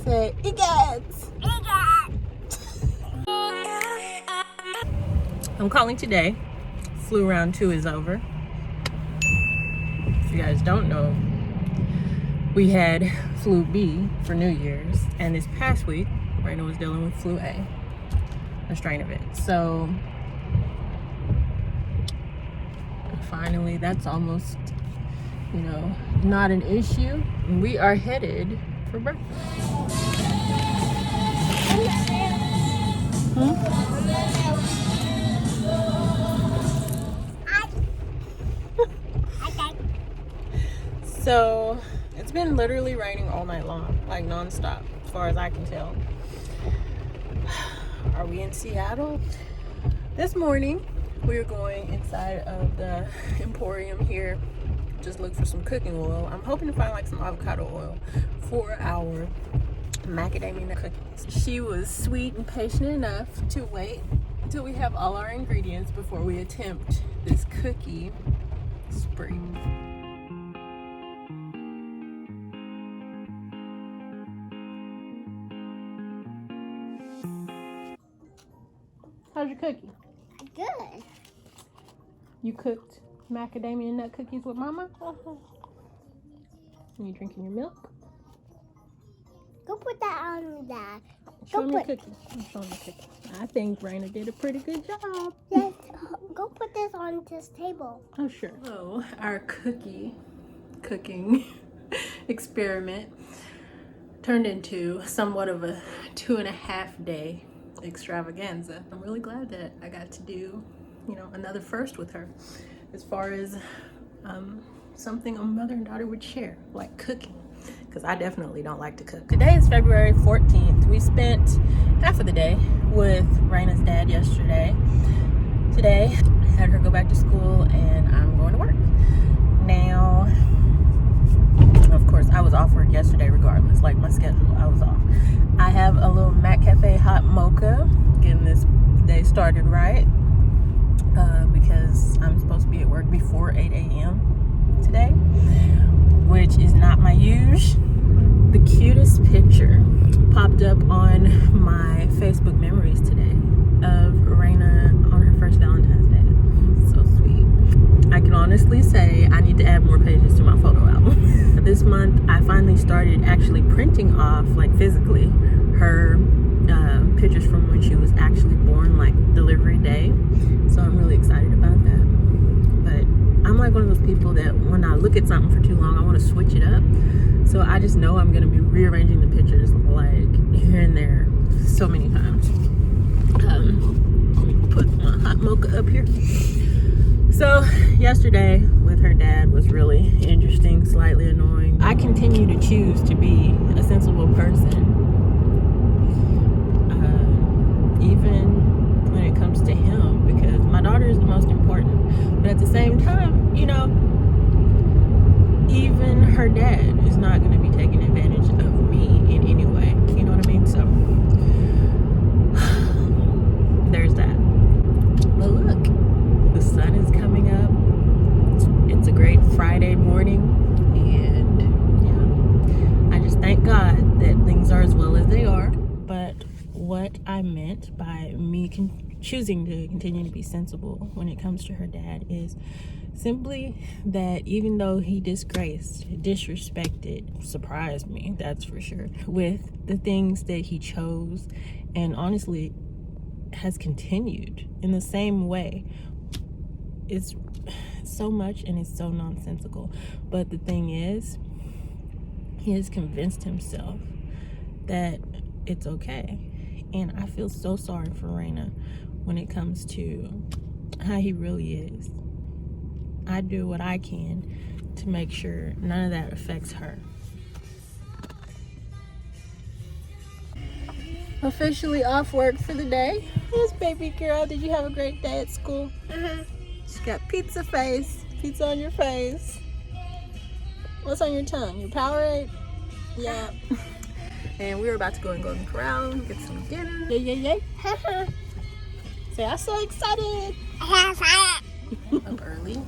Say, egads. I'm calling today. Flu round 2 is over. If you guys don't know, we had flu B for New Year's, and this past week, Raina was dealing with flu A, a strain of it. So finally, that's almost, not an issue. We are headed for breakfast. So it's been literally raining all night long, like nonstop, as far as I can tell. Are we in Seattle? This morning, we're going inside of the Emporium here. Just look for some cooking oil. I'm hoping to find like some avocado oil for our macadamia nut cookies. She was sweet and patient enough to wait until we have all our ingredients before we attempt this cookie spree. How's your cookie? Good. You cooked macadamia nut cookies with Mama? And you drinking your milk? Go put that on me, Dad. Show me your cookie. I'm showing you cookie. I think Raina did a pretty good job. Yes. Go put this on this table. Oh, sure. So, our cooking experiment turned into somewhat of a 2.5 day extravaganza. I'm really glad that I got to do, another first with her as far as something a mother and daughter would share, like cooking, because I definitely don't like to cook. Today is February 14th. We spent half of the day with Raina's dad yesterday. Today, I had her go back to school and I'm going to work. Now, of course, I was off work yesterday regardless, like my schedule, I was off. I have a little Mac Cafe hot mocha, getting this day started right, because I'm supposed to be at work before 8 a.m. today, which is not my usual. The cutest picture popped up on my Facebook memories today of Raina on her first Valentine's Day. So sweet. I can honestly say I need to add more pages to my photo album. This month, I finally started actually printing off, like physically, her pictures from when she was actually born, like delivery day. So I'm really excited about that. But I'm like one of those people that when I look at something for too long, I want to switch it up. So I just know I'm going to be rearranging the pictures like here and there so many times. Let me put my hot mocha up here. So yesterday with her dad was really interesting, slightly annoying. I continue to choose to be a sensible person, even when it comes to him, because my daughter is the most important. But at the same time, even her dad is not going to be taking advantage of me in any way. You know what I mean? So there's that. But look, the sun is coming up. It's a great Friday morning, and I just thank God that things are as well as they are. But what I meant by me choosing to continue to be sensible when it comes to her dad is simply that even though he disgraced, disrespected, surprised me, that's for sure, with the things that he chose, and honestly has continued in the same way, it's so much and it's so nonsensical. But the thing is, he has convinced himself that it's okay. And I feel so sorry for Raina when it comes to how he really is. I do what I can to make sure none of that affects her. Officially off work for the day. Yes, baby girl, did you have a great day at school? She got pizza face. Pizza on your face. What's on your tongue? Your Powerade? Yeah. And we were about to go in Golden Corral and get some dinner. Yay. Say, I'm so excited. Up early.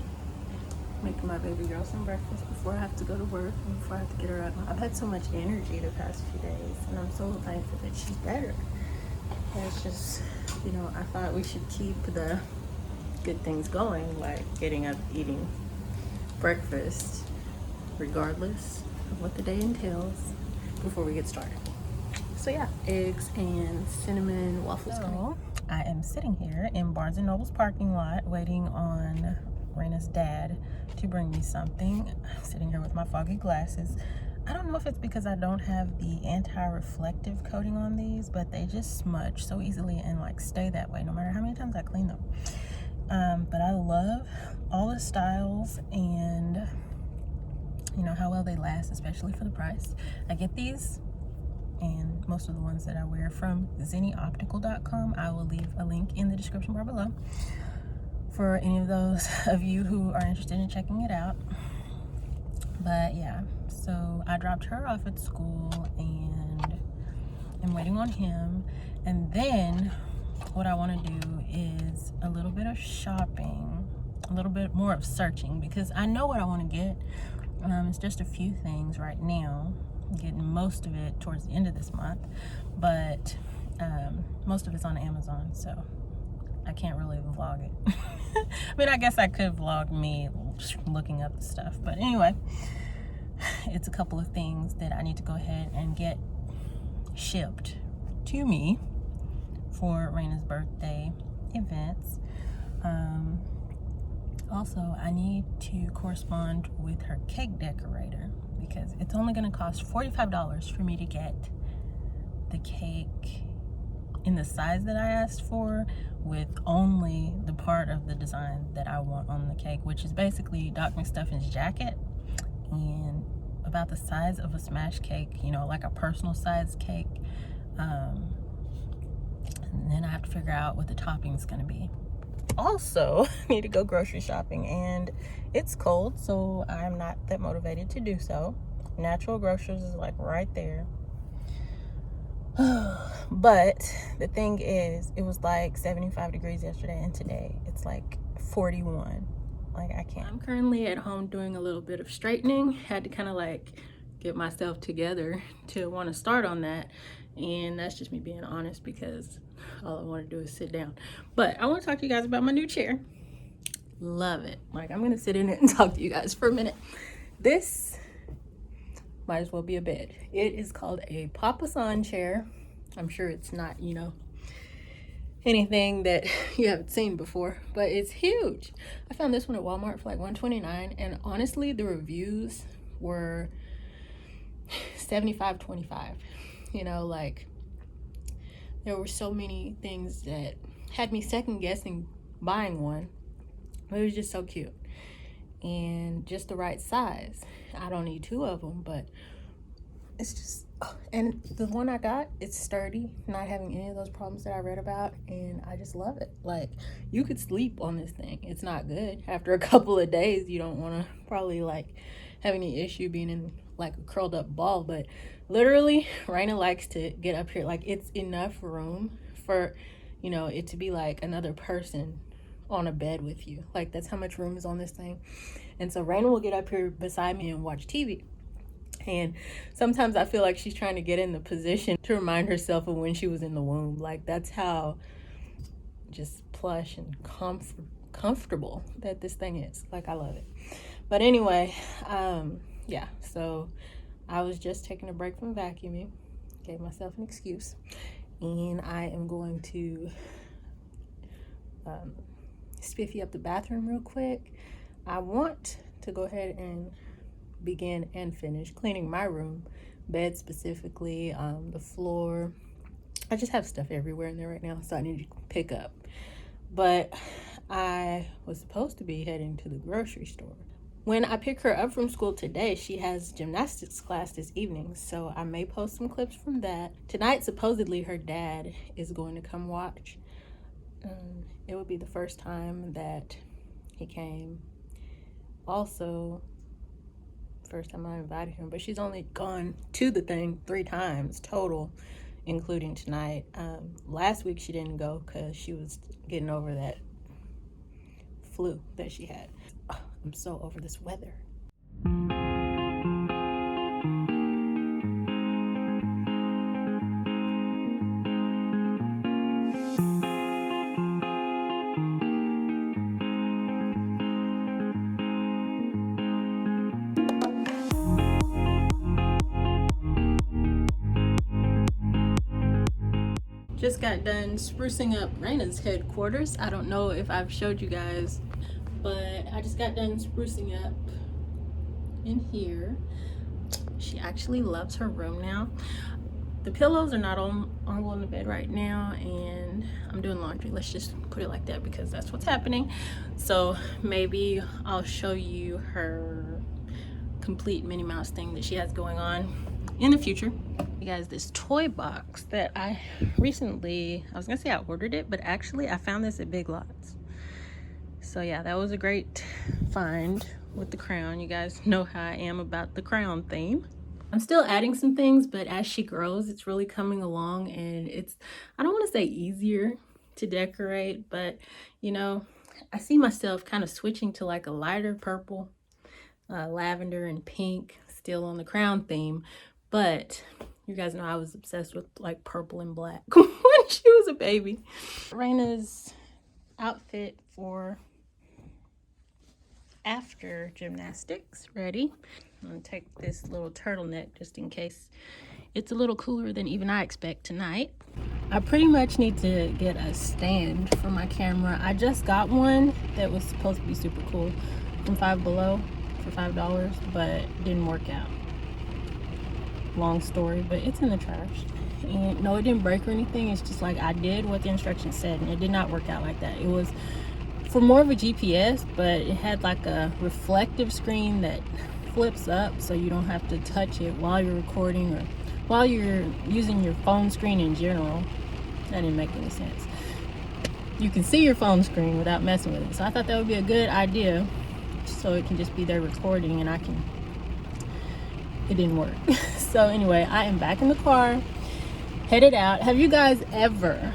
making my baby girl some breakfast before I have to go to work and before I have to get her up. I've had so much energy the past few days, and I'm so thankful that she's better. It's just, you know, I thought we should keep the good things going, like getting up, eating breakfast, regardless of what the day entails, before we get started. So yeah, eggs and cinnamon waffles. So I am sitting here in Barnes & Noble's parking lot waiting on Raina's dad to bring me something. I'm sitting here with my foggy glasses. I don't know if it's because I don't have the anti-reflective coating on these, but they just smudge so easily and like stay that way no matter how many times I clean them. But I love all the styles and you know how well they last, especially for the price. I get these and most of the ones that I wear from zennyoptical.com. I will leave a link in the description bar below for any of those of you who are interested in checking it out. But yeah, so I dropped her off at school and I'm waiting on him. And then what I want to do is a little bit of shopping, a little bit more of searching, because I know what I want to get. It's just a few things right now. I'm getting most of it towards the end of this month, but most of it's on Amazon, so I can't really vlog it. I mean, I guess I could vlog me looking up the stuff, but anyway, it's a couple of things that I need to go ahead and get shipped to me for Raina's birthday events. Also, I need to correspond with her cake decorator because it's only going to cost $45 for me to get the cake in the size that I asked for, with only the part of the design that I want on the cake, which is basically Doc McStuffin's jacket, and about the size of a smash cake, you know, like a personal size cake. And then I have to figure out what the topping is going to be. Also, need to go grocery shopping, and it's cold, so I'm not that motivated to do so. Natural Grocers is like right there. But the thing is, it was like 75 degrees yesterday, and today it's like 41. Like, I can't. I'm currently at home doing a little bit of straightening. Had to kind of like get myself together to want to start on that, and that's just me being honest because all I want to do is sit down. But I want to talk to you guys about my new chair. Love it. Like, I'm gonna sit in it and talk to you guys for a minute. This might as well be a bed. It is called a Papasan chair. I'm sure it's not, you know, anything that you haven't seen before, but it's huge. I found this one at Walmart for like $129, and honestly the reviews were 75-25. You know, like, there were so many things that had me second guessing buying one. It was just so cute and just the right size. I don't need two of them, but it's just, and the one I got, it's sturdy, not having any of those problems that I read about, and I just love it. Like, you could sleep on this thing. It's not good. After a couple of days, you don't want to probably like have any issue being in like a curled up ball, but literally Raina likes to get up here. Like, it's enough room for, you know, it to be like another person on a bed with you. Like, that's how much room is on this thing. And so Raina will get up here beside me and watch TV. And sometimes I feel like she's trying to get in the position to remind herself of when she was in the womb. Like, that's how just plush and comfortable that this thing is. Like, I love it. But anyway, yeah, so I was just taking a break from vacuuming, gave myself an excuse, and I am going to spiffy up the bathroom real quick. I want to go ahead and begin and finish cleaning my room, bed specifically, the floor. I just have stuff everywhere in there right now, so I need to pick up. But I was supposed to be heading to the grocery store. When I pick her up from school today, she has gymnastics class this evening, so I may post some clips from that. Tonight, supposedly, her dad is going to come watch. It would be the first time that he came. Also, first time I invited him, but she's only gone to the thing 3 times total, including tonight. Last week she didn't go because she was getting over that flu that she had. I'm so over this weather. Just got done sprucing up Raina's headquarters. I don't know if I've showed you guys, but I just got done sprucing up in here. She actually loves her room now. The pillows are not on the bed right now, and I'm doing laundry. Let's just put it like that because that's what's happening. So maybe I'll show you her complete Minnie Mouse thing that she has going on in the future. You guys, this toy box that I recently, I was gonna say I ordered it, but actually I found this at Big Lots. So yeah, that was a great find with the crown. You guys know how I am about the crown theme. I'm still adding some things, but as she grows, it's really coming along, and it's, I don't want to say easier to decorate, but you know, I see myself kind of switching to like a lighter purple, lavender and pink, still on the crown theme. But you guys know I was obsessed with like purple and black when she was a baby. Raina's outfit for after gymnastics ready. I'm gonna take this little turtleneck just in case it's a little cooler than even I expect tonight. I pretty much need to get a stand for my camera. I just got one that was supposed to be super cool from Five Below for $5, but it didn't work out. Long story, but it's in the trash. And no, it didn't break or anything. It's just like I did what the instructions said, and it did not work out like that. It was for more of a GPS, but it had like a reflective screen that flips up so you don't have to touch it while you're recording or while you're using your phone screen in general. That didn't make any sense. You can see your phone screen without messing with it. So I thought that would be a good idea, so it can just be there recording and I can, it didn't work. So anyway, I am back in the car, headed out. Have you guys ever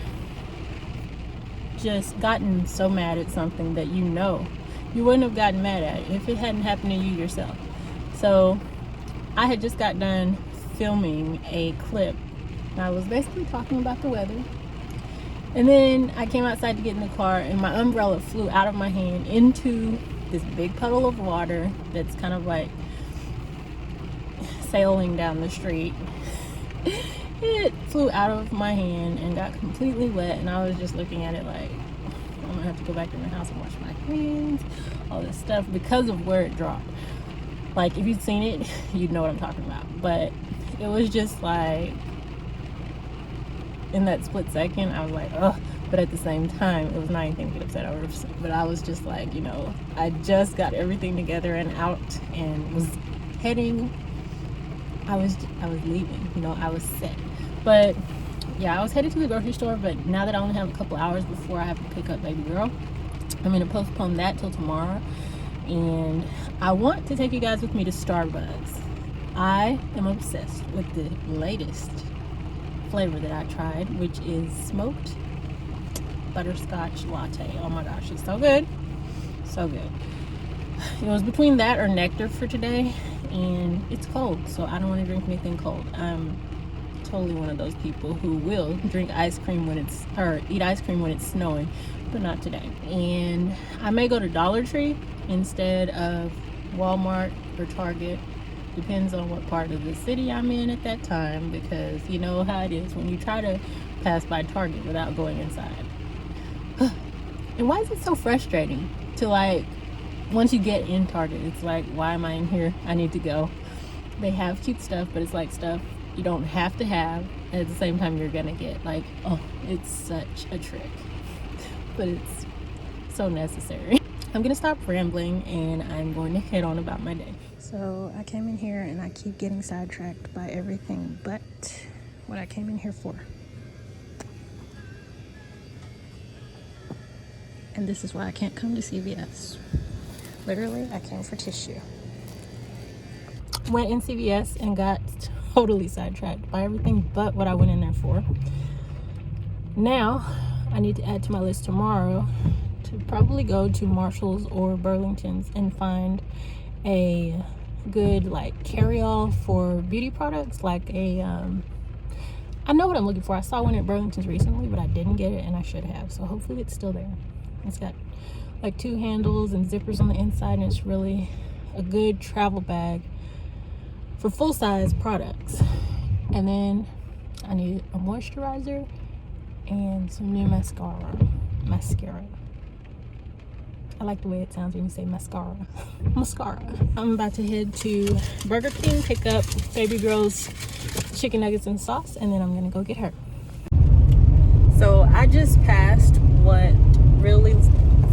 just gotten so mad at something that you know you wouldn't have gotten mad at it if it hadn't happened to you yourself? So I had just got done filming a clip. I was basically talking about the weather, and then I came outside to get in the car, and my umbrella flew out of my hand into this big puddle of water that's kind of like sailing down the street. It flew out of my hand and got completely wet, and I was just looking at it like, I'm gonna have to go back to my house and wash my hands, all this stuff, because of where it dropped. Like, if you'd seen it, you'd know what I'm talking about. But it was just like, in that split second, I was like, oh. But at the same time, it was not anything to get upset over. But I was just like, you know, I just got everything together and out and was heading. I was leaving, you know, I was set. But yeah, I was headed to the grocery store, but now that I only have a couple hours before I have to pick up baby girl, I'm gonna postpone that till tomorrow. And I want to take you guys with me to Starbucks. I am obsessed with the latest flavor that I tried, which is smoked butterscotch latte. Oh my gosh, it's so good, so good. It was between that or nectar for today, and it's cold, so I don't want to drink anything cold. I'm totally one of those people who will drink ice cream when it's, or eat ice cream when it's snowing, but not today. And I may go to Dollar Tree instead of Walmart or Target. Depends on what part of the city I'm in at that time, because you know how it is when you try to pass by Target without going inside. And why is it so frustrating to, like, once you get in Target, it's like, why am I in here? I need to go. They have cute stuff, but it's like stuff you don't have to have, and at the same time you're gonna get. Like, oh, it's such a trick, but it's so necessary. I'm gonna stop rambling and I'm going to head on about my day. So I came in here and I keep getting sidetracked by everything but what I came in here for. And this is why I can't come to CVS. Literally, I came for tissue. Went in CVS and got totally sidetracked by everything but what I went in there for. Now, I need to add to my list tomorrow to probably go to Marshall's or Burlington's and find a good like carry-all for beauty products, like a I know what I'm looking for. I saw one at Burlington's recently, but I didn't get it, and I should have. So hopefully it's still there. It's got like 2 handles and zippers on the inside, and it's really a good travel bag for full-size products. And then I need a moisturizer and some new mascara. I like the way it sounds when you say mascara. Mascara. I'm about to head to Burger King, pick up baby girl's chicken nuggets and sauce, and then I'm gonna go get her. So I just passed what really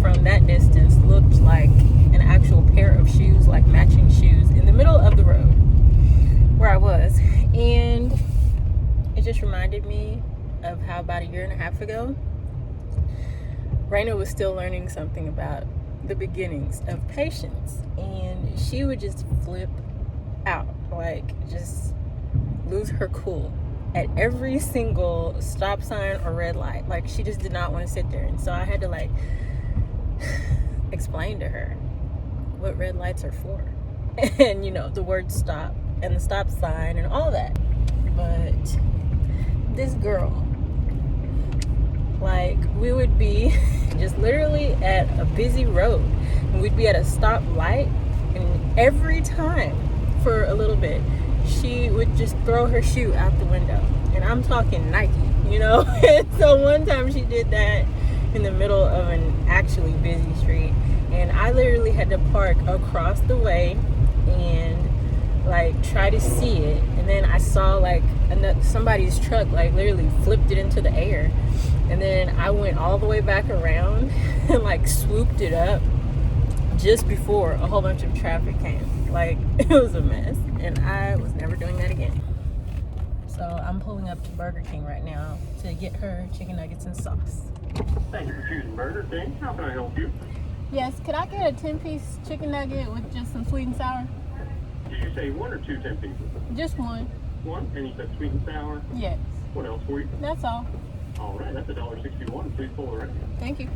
from that distance looked like an actual pair of shoes, like matching shoes, in the middle of the road where I was. And it just reminded me of how about a year and a half ago, Raina was still learning something about the beginnings of patience, and she would just flip out, like just lose her cool at every single stop sign or red light. Like she just did not want to sit there, and so I had to like explain to her what red lights are for and, you know, the word stop and the stop sign and all that. But this girl, like, we would be just literally at a busy road and we'd be at a stoplight, and every time for a little bit she would just throw her shoe out the window, and I'm talking Nike, you know. And so one time she did that in the middle of an actually busy street, and I literally had to park across the way and like try to see it, and then I saw like somebody's truck like literally flipped it into the air, and then I went all the way back around and like swooped it up just before a whole bunch of traffic came. Like, it was a mess, and I was never doing that again. So I'm pulling up to Burger King right now to get her chicken nuggets and sauce. Thank you for choosing Burger King. How can I help you? Yes, could I get a 10-piece chicken nugget with just some sweet and sour? Did you say 1 or 2 10 pieces? Just one. 1, and you said sweet and sour? Yes. What else for you? That's all. All right, that's $1.61. Please pull the record. Thank you.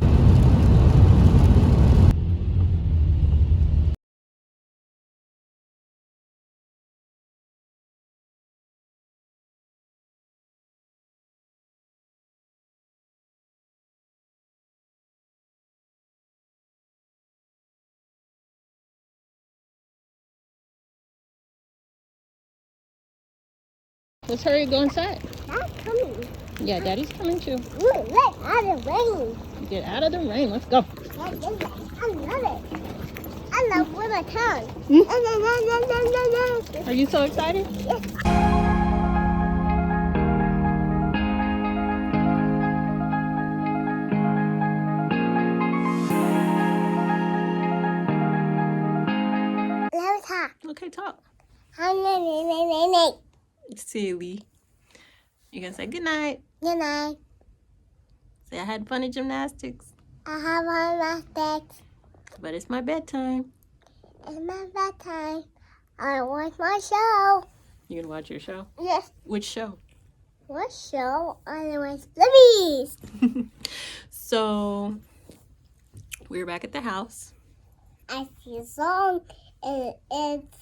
Let's hurry and go inside. Dad's coming. Yeah, Daddy's coming too. Ooh, let out of the rain. Get out of the rain. Let's go. I love it. I love with my tongue. Are you so excited? Yes. Let me talk. Okay, talk. Good Silly. You gonna say good night. night. Say I had fun at gymnastics, I have all my things. but it's my bedtime. It's my bedtime. I watch my show. You gonna watch your show? Yes. Which show? What show? I watch Libby's. So we're back at the house. I see a song, and it's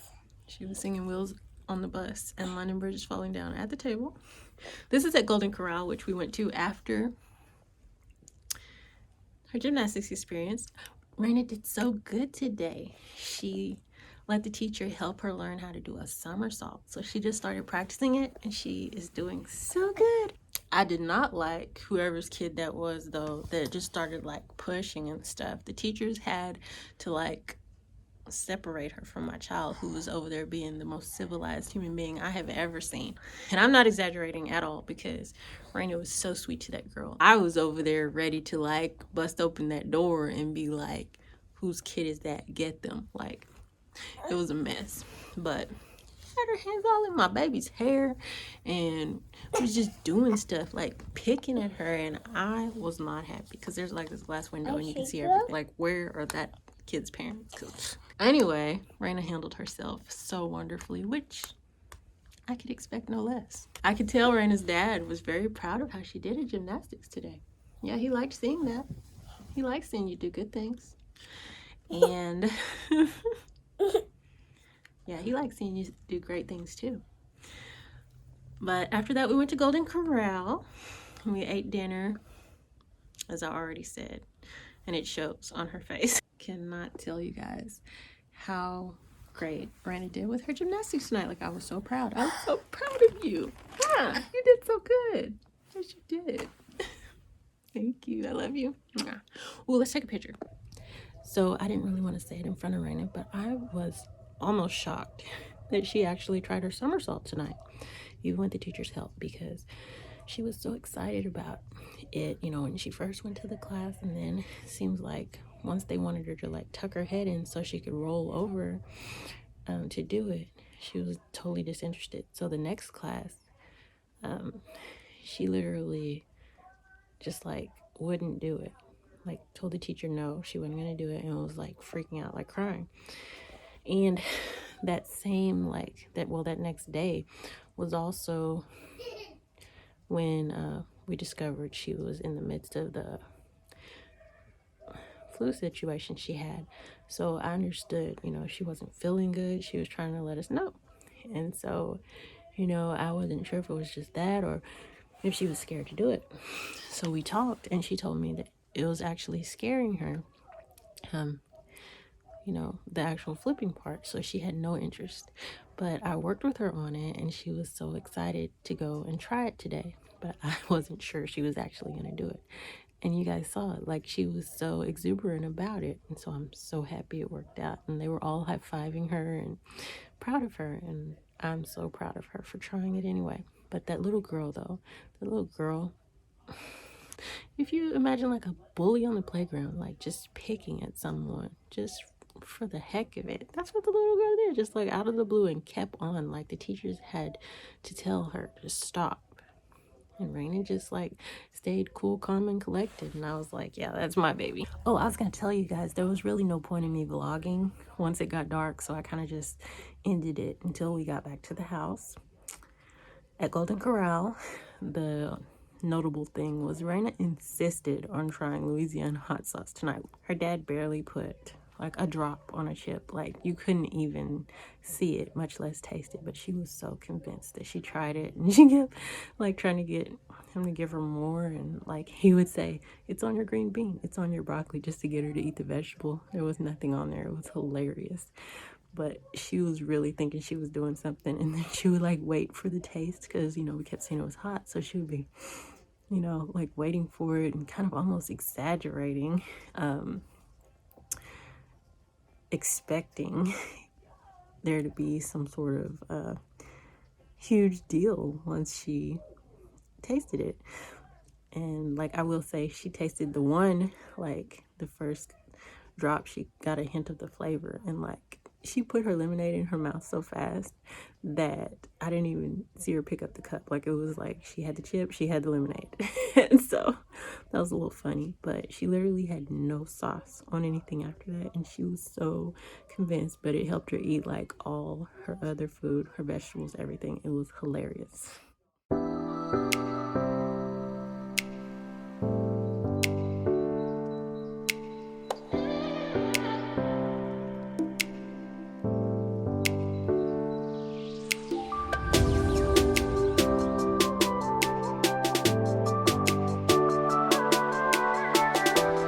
She was singing Wheels on the Bus and London Bridge is Falling Down at the table. This is at Golden Corral, which we went to after her gymnastics experience. Raina did so good today. She let the teacher help her learn how to do a somersault. So she just started practicing it, and she is doing so good. I did not like whoever's kid that was, though, that just started like pushing and stuff. The teachers had to like separate her from my child, who was over there being the most civilized human being I have ever seen. And I'm not exaggerating at all, because Raina was so sweet to that girl. I was over there ready to like bust open that door and be like, whose kid is that? Get them. Like, it was a mess. But she had her hands all in my baby's hair and was just doing stuff, like picking at her, and I was not happy because there's like this glass window and you can see everything. Like, where are that kid's parents? Anyway, Raina handled herself so wonderfully, which I could expect no less. I could tell Raina's dad was very proud of how she did at gymnastics today. Yeah, he liked seeing that. He likes seeing you do good things. And yeah, he likes seeing you do great things too. But after that, we went to Golden Corral. And we ate dinner, as I already said. And it shows on her face. Cannot tell you guys how great Raina did with her gymnastics tonight. Like, I was so proud. I was so proud of you. Yeah, you did so good. Yes, you did. Thank you. I love you. Well, let's take a picture. So I didn't really want to say it in front of Raina, but I was almost shocked that she actually tried her somersault tonight, even with the teacher's help, because she was so excited about it, you know, when she first went to the class. And then it seems like once they wanted her to like tuck her head in so she could roll over to do it, she was totally disinterested. So the next class, she literally just like wouldn't do it. Like told the teacher no, she wasn't gonna do it, and was like freaking out, like crying. And that same that next day was also when we discovered she was in the midst of the flu situation she had. So I understood, you know, she wasn't feeling good. She was trying to let us know. And so, you know, I wasn't sure if it was just that or if she was scared to do it. So we talked, and she told me that it was actually scaring her, you know, the actual flipping part. So she had no interest. But I worked with her on it, and she was so excited to go and try it today. But I wasn't sure she was actually going to do it. And you guys saw it. Like, she was so exuberant about it. And so I'm so happy it worked out. And they were all high-fiving her and proud of her. And I'm so proud of her for trying it anyway. But that little girl, though, if you imagine like a bully on the playground, like just picking at someone just for the heck of it, that's what the little girl did, just like out of the blue, and kept on. Like the teachers had to tell her to stop, and Raina just like stayed cool, calm, and collected. And I was like, yeah, that's my baby. Oh, I was gonna tell you guys, there was really no point in me vlogging once it got dark, so I kind of just ended it until we got back to the house. At Golden Corral, the notable thing was Raina insisted on trying Louisiana hot sauce tonight. Her dad barely put like a drop on a chip. Like, you couldn't even see it, much less taste it. But she was so convinced that she tried it, and she kept like trying to get him to give her more. And like he would say, it's on your green bean, it's on your broccoli, just to get her to eat the vegetable. There was nothing on there. It was hilarious. But she was really thinking she was doing something, and then she would like wait for the taste, because, you know, we kept saying it was hot. So she would be, you know, like waiting for it and kind of almost exaggerating, expecting there to be some sort of huge deal once she tasted it. And like I will say, she tasted the one, like the first drop, she got a hint of the flavor, and like she put her lemonade in her mouth so fast that I didn't even see her pick up the cup. Like, it was like she had the chip, she had the lemonade. And so that was a little funny, but she literally had no sauce on anything after that, and she was so convinced. But it helped her eat like all her other food, her vegetables, everything. It was hilarious.